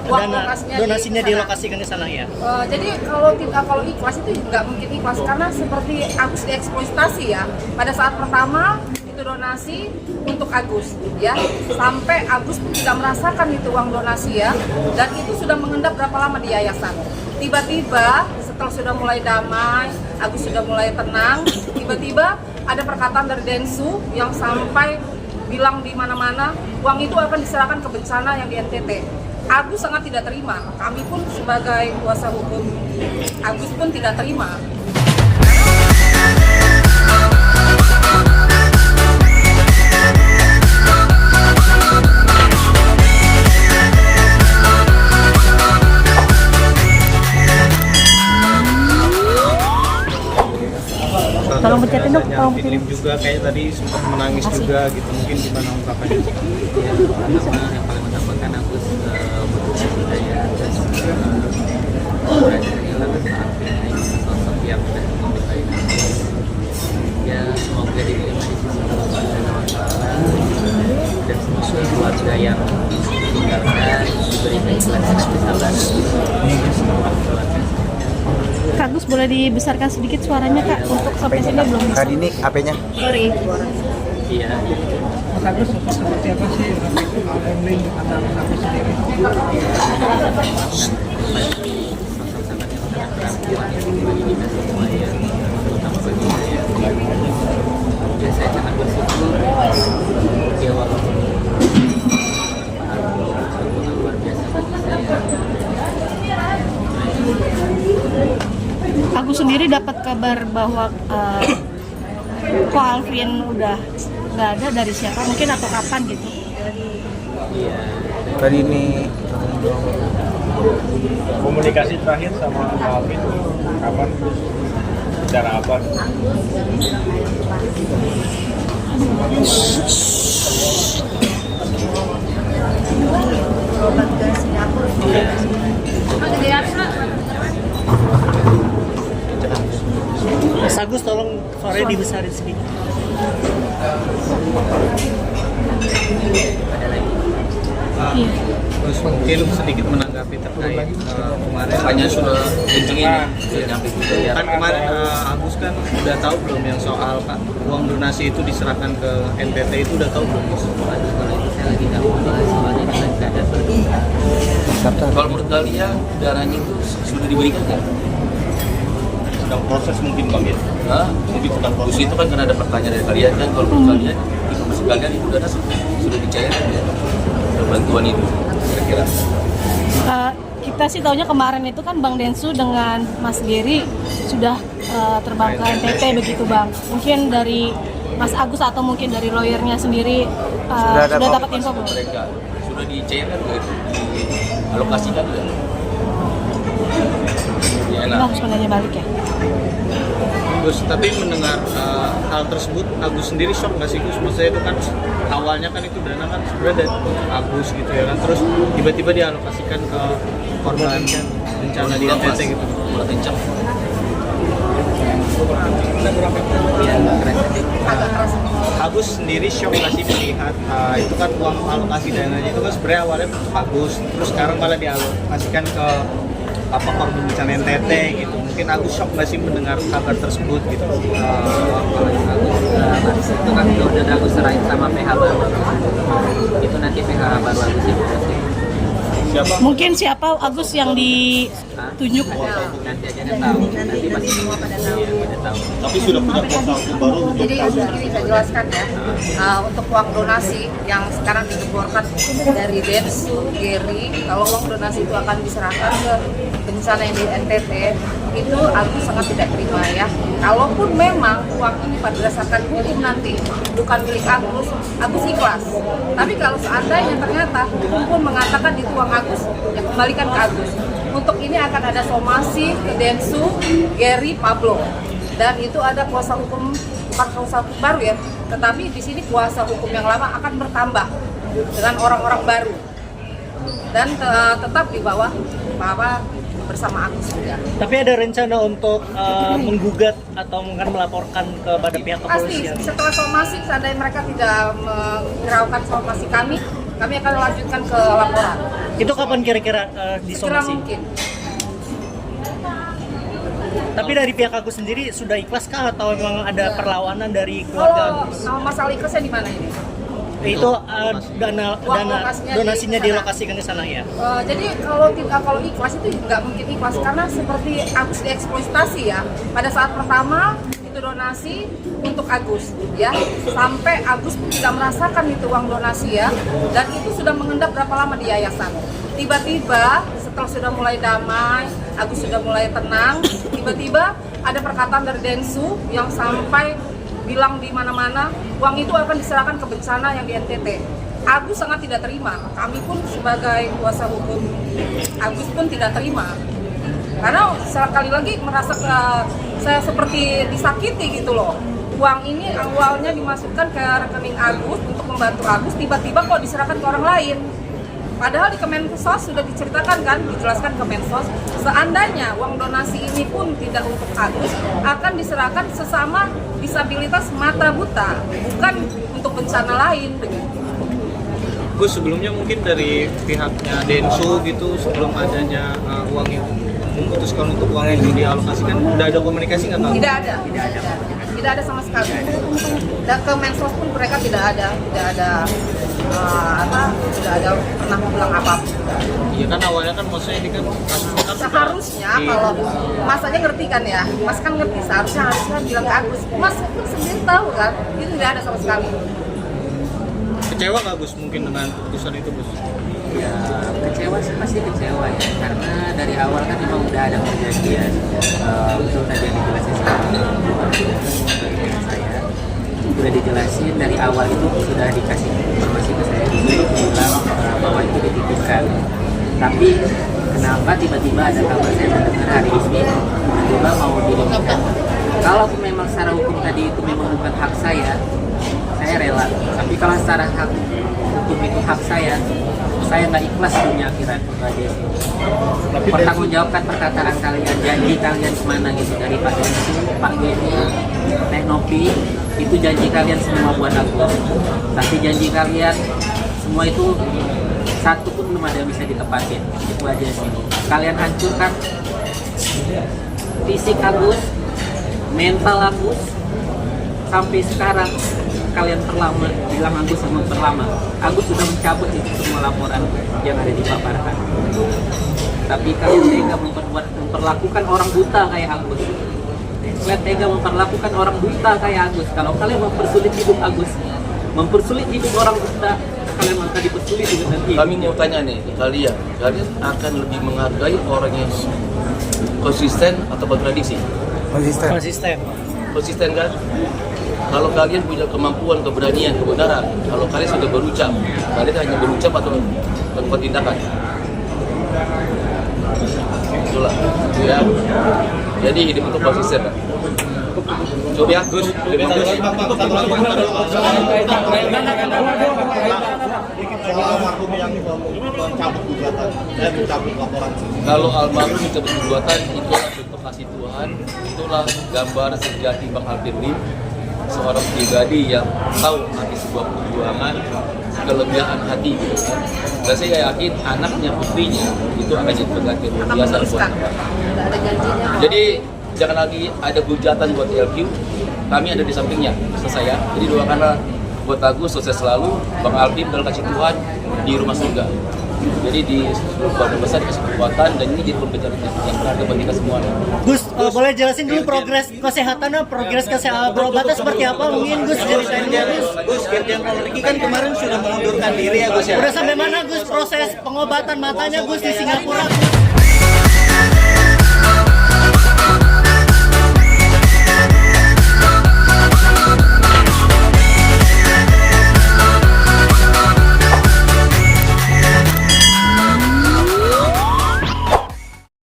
donasinya dilokasikan ke sana ya. Jadi kalau ikhlas itu nggak mungkin ikhlas karena seperti Agus dieksploitasi ya. Pada saat pertama itu donasi untuk Agus ya, sampai Agus pun tidak merasakan itu uang donasi ya, dan itu sudah mengendap berapa lama di yayasan. Tiba-tiba setelah sudah mulai damai, Agus sudah mulai tenang, tiba-tiba ada perkataan dari Densu yang sampai bilang di mana-mana uang itu akan diserahkan ke bencana yang di NTT. Agus sangat tidak terima, kami pun sebagai kuasa hukum Agus pun tidak terima. Tolong pecatin dong, tolong pecatin. Juga kayak tadi sempat menangis juga gitu, mungkin gimana ungkapannya? Ya, pertama yang paling utama kan Agus berusaha budaya dan belajar kehilangan maafnya sosok yang sudah membelai. Ya semoga diterima di sisi Allah Subhanahu wa Ta'ala dan semoga keluarga yang ditinggalkan diberikan keikhlasan dan kesabaran. Kak Agus boleh dibesarkan sedikit suaranya Kak, untuk sampai sini belum bisa. Kak Dini, HP-nya? Sorry. Iya. Mas Agus seperti apa sih bonding antara Agus sendiri? Sosok sangat yang sangat perempuan yang bagi kita semua ya, terutama bagi saya. Ya saya sangat bersyukur ya walaupun luar biasa bagi saya. Aku sendiri dapat kabar bahwa Ko Alvin udah nggak ada, dari siapa mungkin atau kapan gitu. Iya. Kak Dini. Komunikasi terakhir sama Pak Alvin kapan? Bicara apa? Mas Agus tolong suaranya dibesarin sedikit. Ada lagi. Terus mungkin sedikit menanggapi terkait kemarin Banyak sudah kencengin sudah nyampe juga ya. kan kemarin Agus kan udah tahu belum yang soal uang donasi itu diserahkan ke NTT itu udah tahu belum? Waduh, kalau itu saya lagi nggak mau bahas soalnya kita nggak ada berita. Kalau menurut kalian darahnya itu sudah diberikan nggak? Sedang proses mungkin Bang ya? Hah? Mungkin bukan proses itu kan karena ada pertanyaan dari kalian kan. Kalau menurut kalian informasi kalian itu dana sudah dicairkan ya? Bantuan itu kira-kira. Kita sih taunya kemarin itu kan Bang Densu dengan Mas Geri sudah terbang ke NTT begitu Bang. Mungkin dari Mas Agus atau mungkin dari lawyernya sendiri sudah dapat info belum? Mereka sudah dicairkan begitu, dialokasikan juga. Ya, Kita harus menanya balik ya. Gus, tapi mendengar hal tersebut Agus sendiri shock nggak sih Gus? Maksudnya itu kan awalnya kan itu dana kan sebenarnya dari Agus gitu ya kan, terus tiba-tiba dialokasikan ke korban bencana di NTT gitu. Mulai kencang. Agak keras. Agus sendiri shock nggak sih melihat itu kan uang alokasi dananya itu kan sebenarnya awalnya untuk Agus, terus sekarang malah dialokasikan ke korban bencana NTT gitu. Mungkin Agus shock nggak sih mendengar kabar tersebut gitu? Agus itu kan udah Agus serahin sama PH baru. Itu nanti PH baru Agus yang proses. Siapa? Mungkin siapa Agus yang ditunjuk? Nanti aja dia tahu. Nanti pasti semua pada tahu. Pada tahu. Tapi sudah punya kuasa hukum baru untuk Jadi ini saya jelaskan ya, untuk uang donasi yang sekarang digeborkan dari Densu, Geri, kalau uang donasi itu akan diserahkan ke bencana yang di NTT, itu aku sangat tidak terima ya. Kalaupun memang uang ini berdasarkan hukum nanti bukan milik Agus ikhlas. Tapi kalau seandainya ternyata hukum pun mengatakan itu uang Agus, ya kembalikan ke Agus. Untuk ini akan ada somasi ke Densu, Geri, Pablo. Dan itu ada kuasa hukum, bukan kuasa hukum baru ya, tetapi di sini kuasa hukum yang lama akan bertambah dengan orang-orang baru. Dan tetap di bawah bersama Agus juga. Tapi ada rencana untuk menggugat atau mungkin melaporkan kepada pihak Pasti kepolisian? setelah somasi, seandainya mereka tidak menghiraukan somasi kami, kami akan lanjutkan ke laporan. Itu kapan kira-kira Segera disomasi? mungkin. Tapi dari pihak Agus sendiri sudah ikhlas kah atau memang ada perlawanan dari Kalau keluarga Agus? masalah ikhlasnya di mana ini? Itu dana lokasinya donasinya di sana. dilokasikan ke sana ya. Jadi kalau ikhlas itu nggak mungkin ikhlas karena seperti Agus dieksploitasi ya. Pada saat pertama itu donasi untuk Agus ya, sampai Agus pun tidak merasakan itu uang donasi ya, dan itu sudah mengendap berapa lama di yayasan. Tiba-tiba setelah sudah mulai damai, Agus sudah mulai tenang, tiba-tiba ada perkataan dari Densu yang sampai bilang di mana-mana uang itu akan diserahkan ke bencana yang di NTT. Agus sangat tidak terima. Kami pun sebagai kuasa hukum Agus pun tidak terima. Karena sekali lagi merasa saya seperti disakiti gitu loh. Uang ini awalnya dimasukkan ke rekening Agus untuk membantu Agus, tiba-tiba kok diserahkan ke orang lain. Padahal di Kemensos sudah diceritakan kan, dijelaskan Kemensos, seandainya uang donasi ini pun tidak untuk Agus, akan diserahkan sesama disabilitas mata buta, bukan untuk bencana lain begitu. Gus, sebelumnya mungkin dari pihaknya Densu gitu sebelum adanya uang itu memutuskan untuk uang itu dialokasikan, udah ada komunikasi nggak Kang? Tidak ada sama sekali. Dan ke Mensos pun mereka tidak ada pernah bilang apa-apa. Iya kan awalnya kan maksudnya ini kan kasusnya kan Seharusnya kalau Mas aja ngerti kan ya, Mas kan ngerti harusnya bilang ke Agus. Mas pun sendiri tahu kan, itu tidak ada sama sekali. kecewa nggak Gus mungkin dengan keputusan itu Gus? Ya kecewa sih, pasti kecewa ya, karena dari awal kan memang udah ada perjanjian. Betul tadi yang dijelasin sama saya, sudah dijelasin dari awal itu sudah dikasih informasi ke saya juga bilang bahwa itu dititipkan. Tapi kenapa tiba-tiba ada kabar saya mendengar hari ini tiba-tiba mau dilakukan? Kalau memang secara hukum tadi itu memang bukan hak saya rela. Tapi kalau secara hak hukum itu hak saya nggak ikhlas punya akhirat kepada pertanggungjawabkan perkataan kalian, janji kalian kemana gitu, dari Pak Densu, Pak Geni, Teh Nopi, itu janji kalian semua buat aku. Tapi janji kalian semua itu satu pun belum ada yang bisa ditepatin. Itu aja sih. Kalian hancurkan fisik Agus, mental Agus, sampai sekarang kalian terlama, bilang Agus sama terlama. Agus sudah mencabut itu semua laporan yang ada dipaparkan. Tapi kalian tega memperlakukan orang buta kayak Agus. Kalian tega memperlakukan orang buta kayak Agus. Kalau kalian mempersulit hidup Agus, mempersulit hidup orang buta, kalian akan dipersulit hidup nanti. Kami mau tanya nih, kalian akan lebih menghargai orang yang konsisten atau kontradiksi? Konsisten kan? Kalau kalian punya kemampuan, keberanian, kebenaran, kalau kalian sudah berucap, kalian hanya berucap atau melakukan tindakan? Itulah, ya. Jadi hidup itu konsisten. Coba ya, Gus. Kalau almarhum mencabut gugatan, itulah bentuk kasih Tuhan, itulah gambar sejati Bang Alvin Lim, seorang pribadi yang tahu arti sebuah perjuangan, kelebihan hati gitu kan. Dan saya yakin anaknya, putrinya itu akan jadi pengganti luar biasa buat Bapak. Jadi jangan lagi ada hujatan buat LQ, kami ada di sampingnya, selesai ya. Jadi doakanlah buat Agus sukses selalu, Bang Alvin dalam kasih Tuhan di rumah surga. Jadi di keluarga besar dikasih kekuatan, dan ini jadi pembelajaran yang berharga bagi kita semua. Gus, boleh jelasin dulu progres kesehatannya, progres berobatnya seperti apa mungkin Gus ceritanya Gus. Gus, Dirjen Polri kan kemarin sudah mengundurkan diri ya Gus ya. Udah sampai mana Gus proses pengobatan matanya Gus di Singapura?